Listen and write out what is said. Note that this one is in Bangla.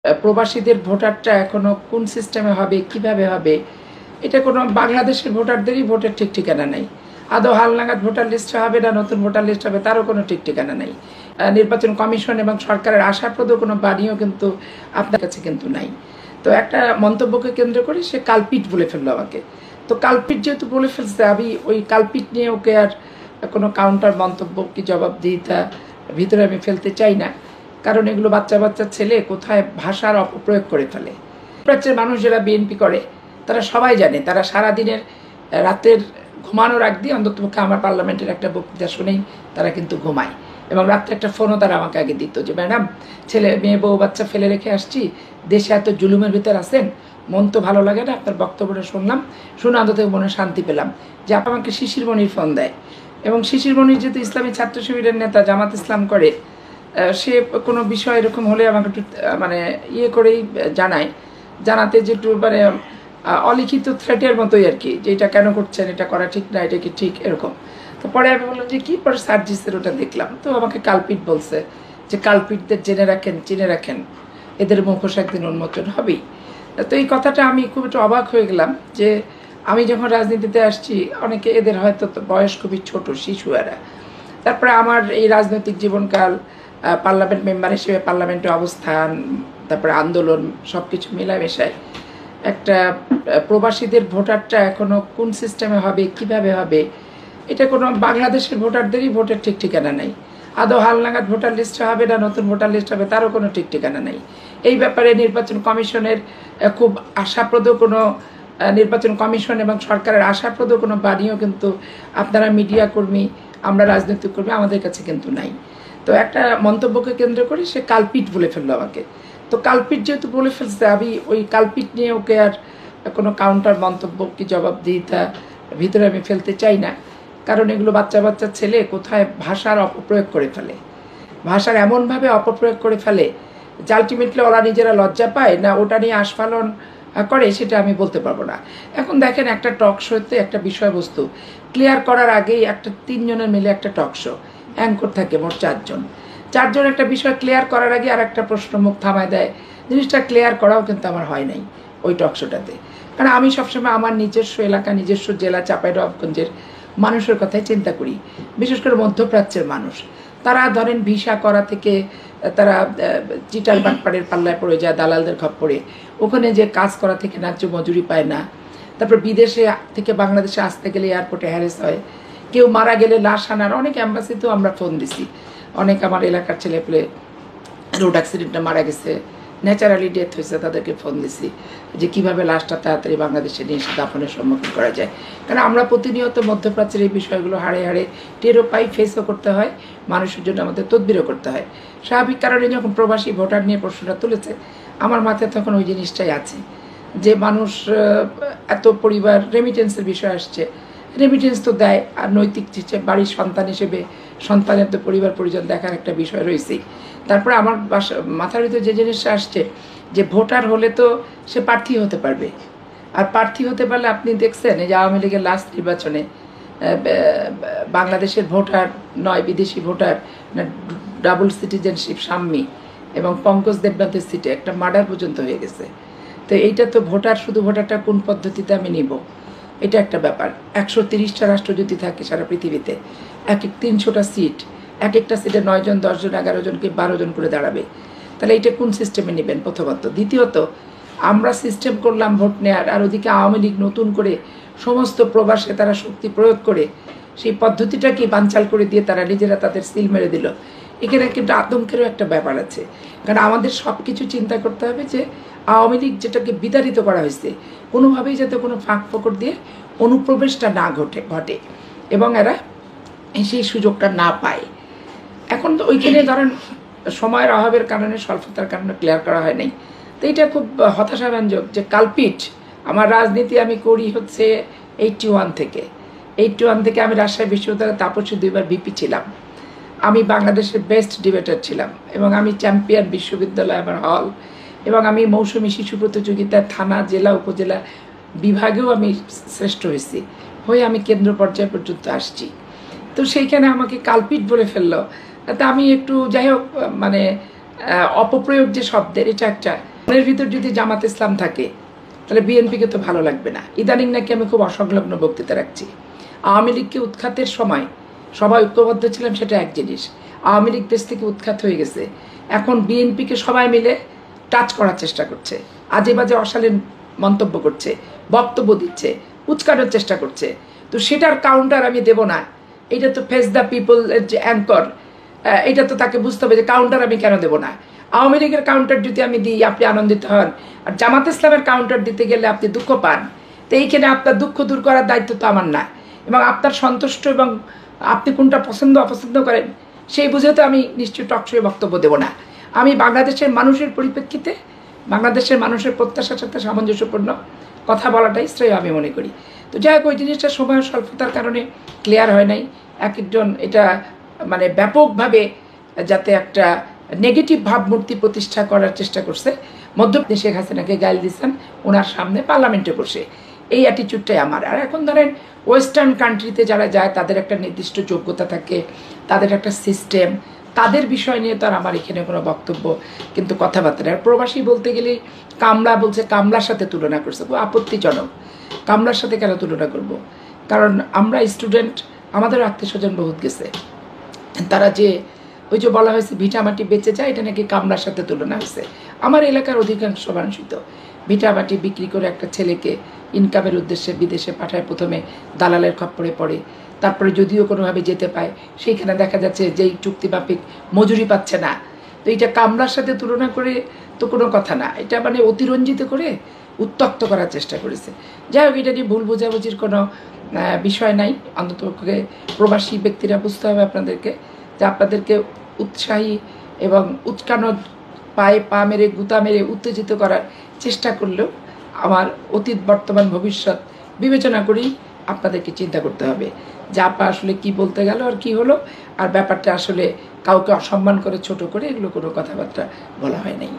প্রবাসীদের ভোটারটা এখনো কোন সিস্টেমে হবে, কিভাবে হবে, এটা কোনো বাংলাদেশের ভোটারদেরই ভোটের ঠিক ঠিকানা নেই। আদৌ হালনাগাদ ভোটার লিস্টে হবে না নতুন ভোটার লিস্ট হবে তারও কোনো ঠিক ঠিকানা নেই। নির্বাচন কমিশন এবং সরকারের আশাপ্রদ কোনো বাণীও কিন্তু আপনার কাছে কিন্তু নাই। তো একটা মন্তব্যকে কেন্দ্র করে সে কালপিট বলে ফেললো আমাকে। তো কালপিট যেহেতু বলে ফেলছে, আমি ওই কালপিট নিয়ে ওকে আর কোনো কাউন্টার মন্তব্য কি জবাবদিহিতা ভিতরে আমি ফেলতে চাই না, কারণ এগুলো বাচ্চা বাচ্চা ছেলে কোথায় ভাষার অপপ্রয়োগ করে ফেলে। প্রাচ্যের মানুষ যারা বিএনপি করে তারা সবাই জানে, তারা সারাদিনের রাতের ঘুমানোর আগ দিয়ে অন্ততপক্ষে আমার পার্লামেন্টের একটা বক্তৃতা শুনেই তারা কিন্তু ঘুমায়। এবং রাত্রে একটা ফোনও তারা আমাকে আগে দিত যে ম্যাডাম, ছেলে মেয়ে বউ বাচ্চা ফেলে রেখে আসছি, দেশে এত জুলুমের ভিতর আছেন, মন তো ভালো লাগে না, আপনার বক্তব্যটা শুনলাম, শুনে অন্তত মনে শান্তি পেলাম। যে আমাকে শিশির মনির ফোন দেয়, এবং শিশির মনির যেহেতু ইসলামী ছাত্র শিবিরের নেতা, জামাত ইসলাম করে, সে কোনো বিষয় এরকম হলে আমাকে একটু মানে ইয়ে করেই জানায়, জানাতে যে একটু মানে অলিখিত থ্রেটের মতোই আর কি, যে এটা কেন করছেন, এটা করা ঠিক না, এটা কি ঠিক, এরকম। তো পরে আমি বললাম যে কী, পরে সার্জিসের ওটা দেখলাম, তো আমাকে কালপিট বলছে যে কালপিটদের জেনে রাখেন, চিনে রাখেন, এদের মুখোশ একদিন উন্মোচন হবেই। তো এই কথাটা আমি খুব একটু অবাক হয়ে গেলাম যে আমি যখন রাজনীতিতে আসছি, অনেকে এদের হয়তো বয়স খুবই ছোট, শিশু এরা। তারপরে আমার এই রাজনৈতিক জীবনকাল, পার্লামেন্ট মেম্বার হিসেবে পার্লামেন্টে অবস্থান, তারপরে আন্দোলন, সব কিছু মেলামেশায় একটা প্রবাসীদের ভোটারটা এখনও কোন সিস্টেমে হবে, কিভাবে হবে, এটা কোনো বাংলাদেশের ভোটারদেরই ভোটের ঠিক ঠিকানা নেই। আদৌ হালনাগাদ ভোটার লিস্টে হবে না নতুন ভোটার লিস্ট হবে তারও কোনো ঠিক ঠিকানা নেই। এই ব্যাপারে নির্বাচন কমিশনের খুব আশাপ্রদ কোনো নির্বাচন কমিশন এবং সরকারের আশাপ্রদ কোনো বাণীও কিন্তু আপনারা মিডিয়া কর্মী, আমরা রাজনৈতিক কর্মী, আমাদের কাছে কিন্তু নাই। তো একটা মন্তব্যকে কেন্দ্র করে সে কালপিট বলে ফেললো আমাকে। তো কালপিট যেহেতু বলে ফেলছে, আমি ওই কালপিট নিয়ে ওকে আর কোনো কাউন্টার মন্তব্য কি জবাবদিহিতা ভিতরে আমি ফেলতে চাই না, কারণ এগুলো বাচ্চা বাচ্চা ছেলে কোথায় ভাষার অপপ্রয়োগ করে ফেলে, ভাষার এমনভাবে অপপ্রয়োগ করে ফেলে যে আলটিমেটলি ওরা নিজেরা লজ্জা পায় না ওটা নিয়ে আস্ফালন করে, সেটা আমি বলতে পারবো না। এখন দেখেন, একটা টক শোতে একটা বিষয়বস্তু ক্লিয়ার করার আগেই একটা 3 জনের মিলে একটা টক শো অ্যাঙ্কর থাকে, মোট 4 জন। 4 জন একটা বিষয় ক্লিয়ার করার আগে আর একটা প্রশ্ন মুখ থামায় দেয়। জিনিসটা ক্লিয়ার করাও কিন্তু আমার হয় নাই ওই টক শোটাতে, কারণ আমি সবসময় আমার নিজস্ব এলাকা, নিজস্ব জেলা চাঁপাইনবাবগঞ্জের মানুষের কথাই চিন্তা করি। বিশেষ করে মধ্যপ্রাচ্যের মানুষ, তারা ধরেন ভিসা করা থেকে তারা চিটার বাটপাড়ের পাল্লায় পড়ে যায়, দালালদের খপ্পরে, ওখানে যে কাজ করা থেকে ন্যায্য মজুরি পায় না। তারপর বিদেশে থেকে বাংলাদেশে আসতে গেলে এয়ারপোর্টে হ্যারেস হয়, কেউ মারা গেলে লাশ আনার, অনেক অ্যাম্বাসিতেও আমরা ফোন দিছি, অনেক আমার এলাকার ছেলেপেলে রোড অ্যাক্সিডেন্টে মারা গেছে, ন্যাচারালি ডেথ হয়েছে, তাদেরকে ফোন দিছি যে কীভাবে লাশটা তাড়াতাড়ি বাংলাদেশে নিয়ে এসে দাফনের সম্মুখীন করা যায়। কারণ আমরা প্রতিনিয়ত মধ্যপ্রাচ্যের এই বিষয়গুলো হাড়ে হাড়ে টেরও পাই, ফেসও করতে হয়, মানুষের জন্য আমাদের তদবিরও করতে হয়। স্বাভাবিক কারণে যখন প্রবাসী ভোটার নিয়ে প্রশ্নটা তুলেছে, আমার মাথায় তখন ওই জিনিসটাই আছে যে মানুষ এত পরিবার রেমিটেন্সের বিষয় আসছে, রেমিটেন্স তো দেয়, আর নৈতিক বাড়ির সন্তান হিসেবে সন্তানের তো পরিবার পরিজন দেখার একটা বিষয় রয়েছেই। তারপরে আমার মাথার ভিতরে যে জিনিসটা আসছে যে ভোটার হলে তো সে প্রার্থী হতে পারবে, আর প্রার্থী হতে পারলে আপনি দেখছেন এই যে আওয়ামী লীগের লাস্ট নির্বাচনে বাংলাদেশের ভোটার নয়, বিদেশি ভোটার না, ডাবল সিটিজেনশিপ সাম্মি এবং পঙ্কজ দেবনাথের সিটে একটা মার্ডার পর্যন্ত হয়ে গেছে। তো এইটা তো ভোটার, শুধু ভোটারটা কোন পদ্ধতিতে আমি নিব, এটা একটা ব্যাপার। 130টা রাষ্ট্র যদি থাকে সারা পৃথিবীতে, এক 300টা সিট, এক একটা সিটে 9 জন, 10 জন, 11 জনকে 12 জন করে দাঁড়াবে, তাহলে এইটা কোন সিস্টেমে নেবেন প্রথমত। দ্বিতীয়ত, আমরা সিস্টেম করলাম ভোট নেওয়ার, আর ওদিকে আওয়ামী লীগ নতুন করে সমস্ত প্রবাসে তারা শক্তি প্রয়োগ করে সেই পদ্ধতিটাকে বানচাল করে দিয়ে তারা নিজেরা তাদের সিল মেরে দিল। এখানে কিন্তু আতঙ্কেরও একটা ব্যাপার আছে, কারণ আমাদের সব কিছু চিন্তা করতে হবে যে আওয়ামী লীগ যেটাকে বিতাড়িত করা হয়েছে, কোনোভাবেই যাতে কোনো ফাঁক ফোকর দিয়ে অনুপ্রবেশটা না ঘটে এবং এরা সেই সুযোগটা না পায়। এখন তো ওইখানে ধরেন সময়ের অভাবের কারণে, স্বল্পতার কারণে ক্লিয়ার করা হয় নাই। তো এটা খুব হতাশাব্যঞ্জক যে কালপিট। আমার রাজনীতি আমি করি হচ্ছে 81 থেকে। 81 থেকে আমি রাজশাহী বিশ্ববিদ্যালয়ে তাপসী 2বার ভিপি ছিলাম, আমি বাংলাদেশের বেস্ট ডিবেটার ছিলাম, এবং আমি চ্যাম্পিয়ন বিশ্ববিদ্যালয় আমার হল, এবং আমি মৌসুমী শিশু প্রতিযোগিতায় থানা, জেলা, উপজেলা বিভাগেও আমি শ্রেষ্ঠ হয়েছি, হয়ে আমি কেন্দ্র পর্যায় পর্যন্ত আসছি। তো সেইখানে আমাকে কালপিট বলে ফেললো। তা আমি একটু, যাই হোক, মানে অপপ্রয়োগ যে শব্দের, এটা একটা মনের ভিতর যদি জামাত ইসলাম থাকে তাহলে বিএনপিকে তো ভালো লাগবে না। ইদানিং নাকি আমি খুব অসংলগ্ন বক্তৃতা রাখছি। আওয়ামী লীগকে উৎখাতের সময় সবাই ঐক্যবদ্ধ ছিলাম, সেটা এক জিনিস। আওয়ামী লীগ দেশ থেকে উৎখাত হয়ে গেছে, এখন বিএনপিকে সবাই মিলে টাচ করার চেষ্টা করছে, আজে বাজে অশালীন মন্তব্য করছে, বক্তব্য দিচ্ছে, উচকানোর চেষ্টা করছে। তো সেটার কাউন্টার আমি দেব না। এটা তো ফেস দ্য পিপল এর যে অ্যাঙ্কর, এটা তো তাকে বুঝতে হবে যে কাউন্টার আমি কেন দেবো না। আওয়ামী লীগের কাউন্টার যদি আমি দিই আপনি আনন্দিত হন, আর জামাত ইসলামের কাউন্টার দিতে গেলে আপনি দুঃখ পান। তো এইখানে আপনার দুঃখ দূর করার দায়িত্ব তো আমার না, এবং আপনার সন্তুষ্ট এবং আপনি কোনটা পছন্দ অপছন্দ করেন সেই বুঝে তো আমি নিশ্চয়ই টকশোয়ে বক্তব্য দেব না। আমি বাংলাদেশের মানুষের পরিপ্রেক্ষিতে বাংলাদেশের মানুষের প্রত্যাশার সাথে সামঞ্জস্যপূর্ণ কথা বলাটাই শ্রেয় আমি মনে করি। তো যাই হোক, ওই জিনিসটা সময়ের স্বল্পতার কারণে ক্লিয়ার হয় নাই। এক একজন এটা মানে ব্যাপকভাবে যাতে একটা নেগেটিভ ভাবমূর্তি প্রতিষ্ঠা করার চেষ্টা করছে। মধ্যপ্রদেশ শেখ হাসিনাকে গাইল দিচ্ছেন ওনার সামনে পার্লামেন্টে বসে, এই অ্যাটিটিউডটাই আমার। আর এখন ধরেন ওয়েস্টার্ন কান্ট্রিতে যারা যায় তাদের একটা নির্দিষ্ট যোগ্যতা থাকে, তাদের একটা সিস্টেম, তাদের বিষয় নিয়ে তো আর আমার এখানে কোনো বক্তব্য কিন্তু কথাবার্তা। আর প্রবাসী বলতে গেলেই কামলা বলছে, কামলার সাথে তুলনা করছে, খুব আপত্তিজনক। কামলার সাথে কেন তুলনা করব? কারণ আমরা স্টুডেন্ট, আমাদের আত্মীয় স্বজন বহুত গেছে, তারা যে ওই যে বলা হয়েছে ভিটামাটি বেঁচে যায়, এটা নাকি কামলার সাথে তুলনা হয়েছে। আমার এলাকার অধিকাংশ মানুষই তো ভিটামাটি বিক্রি করে একটা ছেলেকে ইনকামের উদ্দেশ্যে বিদেশে পাঠায়, প্রথমে দালালের খপ্পরে পড়ে, তারপরে যদিও কোনোভাবে যেতে পায় সেইখানে দেখা যাচ্ছে যেই চুক্তিমাফিক মজুরি পাচ্ছে না। তো এইটা কামলার সাথে তুলনা করে তো কোনো কথা না, এটা মানে অতিরঞ্জিত করে উত্তক্ত করার চেষ্টা করেছে। যাই হোক, এটা নিয়ে ভুল বোঝাবুঝির কোনো বিষয় নাই। অন্ততপক্ষে প্রবাসী ব্যক্তিরা বুঝতে হবে আপনাদেরকে যে আপনাদেরকে উৎসাহী এবং উৎকানোর পায়ে পা মেরে গুতা মেরে উত্তেজিত করার চেষ্টা করলেও আমার অতীত বর্তমান ভবিষ্যৎ বিবেচনা করেই আপনাদেরকে চিন্তা করতে হবে যে আপা আসলে কি বলতে গেল আর কি হলো। আর ব্যাপারটা আসলে কাউকে অসম্মান করে ছোট করে এগুলো কোনো কথাবার্তা বলা হয় নাই।